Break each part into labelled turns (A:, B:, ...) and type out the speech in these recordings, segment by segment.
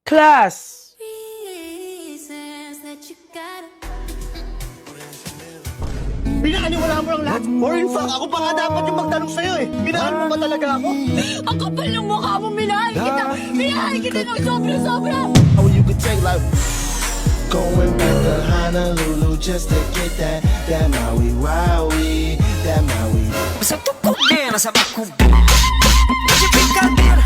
A: Class!
B: Pinakaniwala mo lang lahat. Or in fact, ako pa nga dapat yung magtanong sa'yo eh. Minahal mo ba talaga ako?
C: Ang kapal ng mukha mo, minahal kita! Minahal kita ng sobra-sobra!
B: How you could take like...
D: Going back to Honolulu just to get that Maui Wowie, that Maui.
E: Sa tukok din, sa bakong Você brincadeira,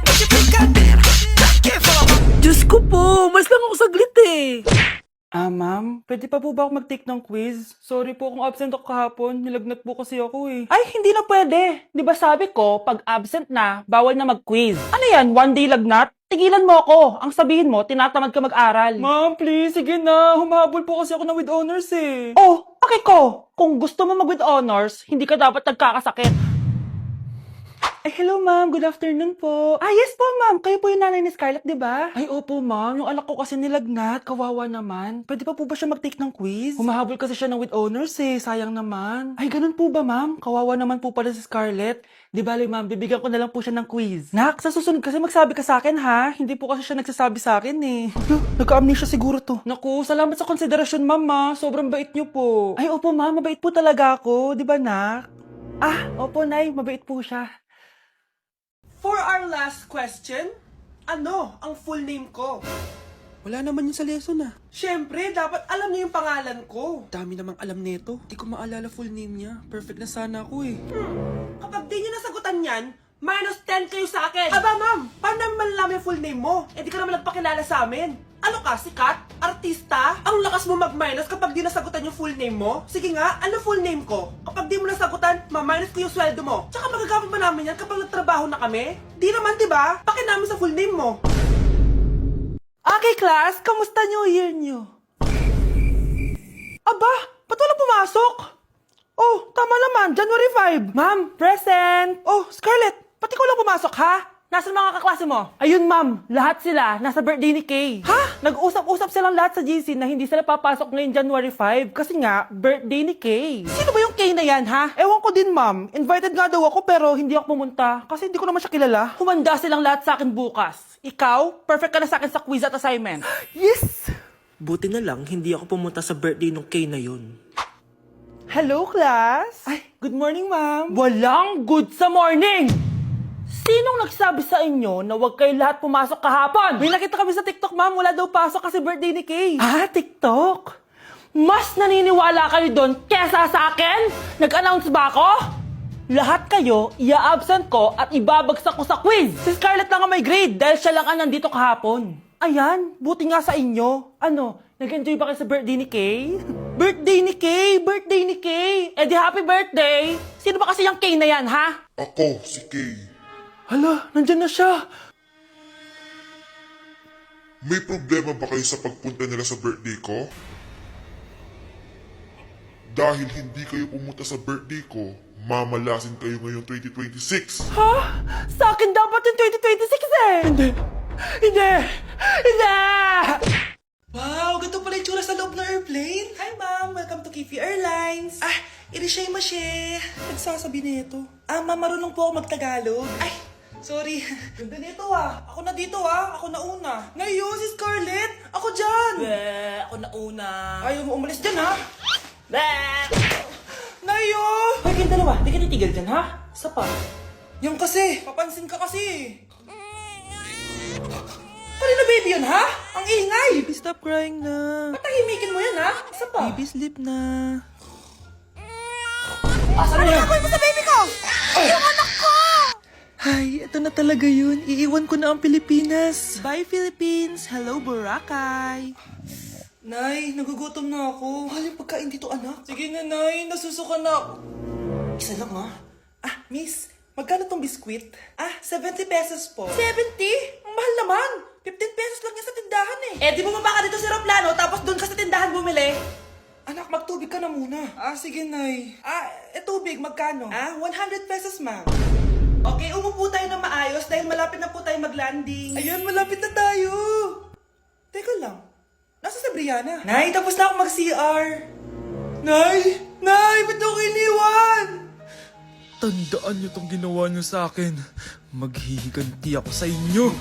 E: você brincadeira. Pra que falar?
A: Diyos ko po, mas lang ako saglit eh. Ma'am, pwede pa po ba ako mag-take ng quiz? Sorry po kung absent ako kahapon, nilagnat po kasi ako eh. Ay, hindi na pwede. Di ba sabi ko, pag absent na, bawal na mag-quiz. Ano yan, one day lagnat? Tigilan mo ako. Ang sabihin mo, tinatamad ka mag-aral. Ma'am, please, sige na. Humahabol po kasi ako na with honors eh. Oh, okay ko. Kung gusto mo mag-with honors, hindi ka dapat nagkakasakit. Ay, hello ma'am. Good afternoon po. Ah, yes po ma'am. Kayo po yung nanay ni Scarlett, di ba? Ay, opo ma'am. Yung anak ko kasi nilagnat. Kawawa naman. Pwede pa po ba siya mag-take ng quiz? Humahabol kasi siya ng with honors eh. Sayang naman. Ay, ganun po ba ma'am? Kawawa naman po pala si Scarlett. Di bali ma'am, bibigyan ko na lang po siya ng quiz. Nak, sa susunod kasi magsabi ka sa akin ha. Hindi po kasi siya nagsasabi sa akin eh. Nagka-amnesia siguro to. Naku, salamat sa konsiderasyon ma'am ha. Sobrang bait niyo po. Ay, opo ma'am. Mabait po talaga ako. Di ba nak? Ah, opo nay. Mabait po siya. For our last question, ano ang full name ko?
F: Wala naman yun sa lesson ah.
A: Siyempre, dapat alam niyo yung pangalan ko.
F: Dami namang alam nito. Di ko maalala full name niya. Perfect na sana ako eh.
A: Kapag di niyo nasagutan yan, minus 10 kayo sa akin. Aba ma'am, paano namin malalaman yung full name mo? Eh di ka naman nagpakilala sa amin. Ano ka, sikat? Artista? Ang lakas mo mag-minus kapag di nasagutan yung full name mo? Sige nga, ano full name ko? Kapag di mo nasagutan, ma-minus ko yung sweldo mo. Tsaka magagamit ba namin yan kapag nagtrabaho na kami? Di naman, diba? Pakinamin sa full name mo. Okay, class. Kamusta New Year nyo? Aba, ba't wala pumasok? Oh, tama naman. January 5. Ma'am, present. Oh, Scarlett, pati ko lang pumasok, ha? Nasaan mga kaklase mo? Ayun, ma'am. Lahat sila nasa birthday ni Kay. Ha? Nag-usap-usap silang lahat sa GC na hindi sila papasok ngayong January 5 kasi nga, birthday ni Kay. Sino ba yung Kay na yan, ha? Ewan ko din, ma'am. Invited nga daw ako pero hindi ako pumunta kasi hindi ko naman siya kilala. Humanda silang lahat sa akin bukas. Ikaw, perfect ka na sa akin sa quiz at assignment. Yes!
F: Buti na lang, hindi ako pumunta sa birthday nung Kay na yun.
A: Hello, class? Ay, good morning, ma'am. Walang good sa morning! Sinong nagsabi sa inyo na huwag kayo lahat pumasok kahapon? May nakita kami sa TikTok, ma'am. Wala daw pasok kasi birthday ni Kay. Ah, TikTok? Mas naniniwala kayo doon kesa sa akin? Nag-announce ba ako? Lahat kayo, ia-absent ko at ibabagsak ko sa quiz. Si Scarlett lang ang may grade dahil siya lang ang nandito kahapon. Ayan, buti nga sa inyo. Ano, nag-enjoy ba kayo sa birthday ni Kay? Birthday ni Kay! Birthday ni Kay! Eh di happy birthday! Sino ba kasi yung Kay na yan, ha?
G: Ako, si Kay.
A: Hala, nandyan na siya.
G: May problema ba kayo sa pagpunta nila sa birthday ko? Dahil hindi kayo pumunta sa birthday ko, mamalasin kayo ngayong 2026.
A: Ha? Sa akin dapat yung 2026 eh! Hindi! Hindi! Hindi!
F: Wow, ganito pala yung tsura sa loob ng airplane.
A: Hi ma'am, welcome to Kifi Airlines.
F: Ah, irishay mashe. Nagsasabi na ito. Ma'am, marunong po ako magtagalog. Ay, sorry.
A: Ganda nito ah. Ako na dito ah. Ako na una.
F: Ngayon, si Scarlett. Ako dyan.
A: Ako na una.
F: Ayaw mo umalis dyan, ha?
A: Nayo! Hoy, kayong dalawa. Di ka titigil dyan ha? Isa pa.
F: Yung kasi.
A: Papansin ka kasi. Kanina baby yun ha? Ang ingay.
F: Baby, stop crying na.
A: Patahimikin mo yan ha? Isa pa.
F: Baby, sleep na.
A: Asan mo yan?
C: Mo sa baby ko! Yung anak ko!
F: Ay, ito na talaga yun. Iiwan ko na ang Pilipinas. Bye, Philippines. Hello, Boracay.
A: Nay, nagugutom na ako.
F: Mahal yung pagkain dito, anak.
A: Sige na, Nay. Nasusuka na ako.
F: Isa lang, ha?
A: Miss, magkano tong biskwit?
F: 70 pesos po.
A: 70? Ang mahal naman. 15 pesos lang yan sa tindahan eh. Eh, di bumaba ka dito sa aeroplano tapos doon ka sa tindahan bumili.
F: Anak, magtubig ka na muna.
A: Sige, Nay. Tubig, magkano?
F: 100 pesos, ma'am.
A: Okay, umupo tayo na maayos dahil malapit na po tayo mag-landing.
F: Ayun, malapit na tayo. Teka lang. Nasa si Brianna?
A: Nay, tapos na ako mag-CR.
F: Nay! Nay! Ba't ako iniwan? Tandaan niyo tong ginawa niyo sa akin. Maghihiganti ako sa inyo.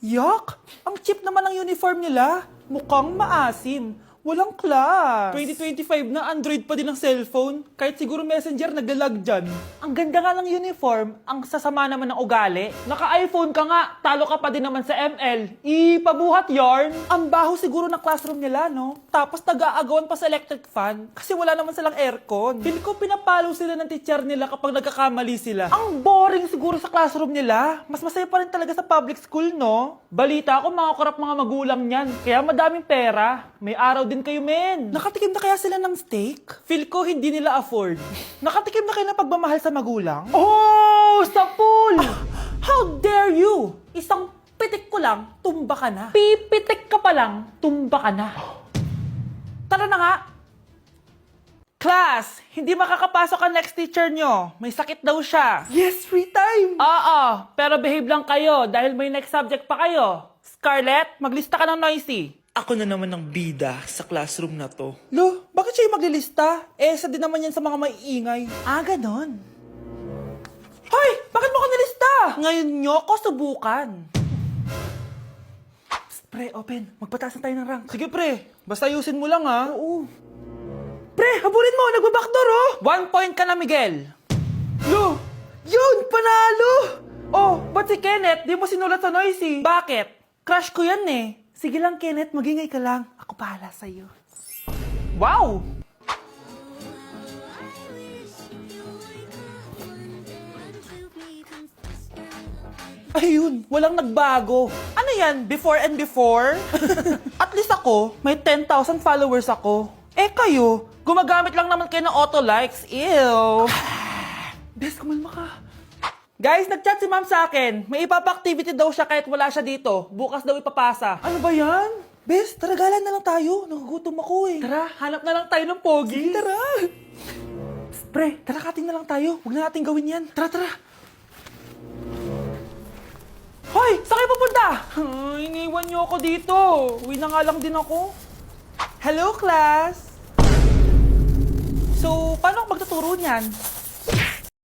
A: Yuck! Ang cheap naman ng uniform nila. Mukhang maasim. Walang class. 2025 na, Android pa din ang cellphone. Kahit siguro Messenger naglalag dyan. Ang ganda nga ng uniform, ang sasama naman ng ugali. Naka-iPhone ka nga, talo ka pa din naman sa ML. Ipabuhat yarn. Ang baho siguro ng classroom nila, no? Tapos nag-aagawan pa sa electric fan kasi wala naman silang aircon. Feel ko pinapalo sila ng teacher nila kapag nagkakamali sila. Ang boring siguro sa classroom nila. Mas masaya pa rin talaga sa public school, no? Balita ko, mga korap mga magulang niyan. Kaya madaming pera. May araw din kayo, men. Nakatikim na kaya sila ng steak? Feel ko hindi nila afford. Nakatikim na kayo ng pagmamahal sa magulang? Oh, sa pool! How dare you? Isang pitik ko lang, tumba ka na. Pipitik ka pa lang, tumba ka na. Tara na nga. Class, hindi makakapasok ang next teacher nyo. May sakit daw siya. Yes, free time! Oo, pero behave lang kayo dahil may next subject pa kayo. Scarlett, maglista ka ng noisy.
F: Ako na naman ang bida sa classroom na to.
A: Lo, bakit siya yung maglilista? Eh, isa din naman yan sa mga maiingay. Ah, ganon. Hoy! Bakit mo ko nilista? Ngayon nyo ko subukan. Pre, open. Magpataas na tayo ng rank. Sige, pre. Basta ayusin mo lang, ha? Oo. Pre, habulin mo. Nagbabackdoor, oh. 1 point ka na, Miguel. Lo! Yun! Panalo! Oh, ba't si Kenneth? Di mo sinulat sa noisy. Bakit? Crush ko yan, eh. Sige lang, Kenneth. Magingay ka lang. Ako bahala sa'yo. Wow! Ayun, walang nagbago. Ano yan? Before and before? At least ako, may 10,000 followers ako. Eh kayo, gumagamit lang naman kayo ng auto likes. Ew. Bes, kumalma ka. Guys, nag-chat si ma'am sa akin. May ipapa-activity daw siya kahit wala siya dito. Bukas daw ipapasa. Ano ba yan? Bes, tara galan na lang tayo. Nagugutom ako eh. Tara, hanap na lang tayo ng pogi. Sige, tara. Pre, tara kating na lang tayo. Huwag na natin gawin yan. Tara, tara. Hoy! Saan kayo pupunta? Iniwan niyo ako dito. Uwi na nga lang din ako. Hello, class! So, paano ako magtuturo niyan?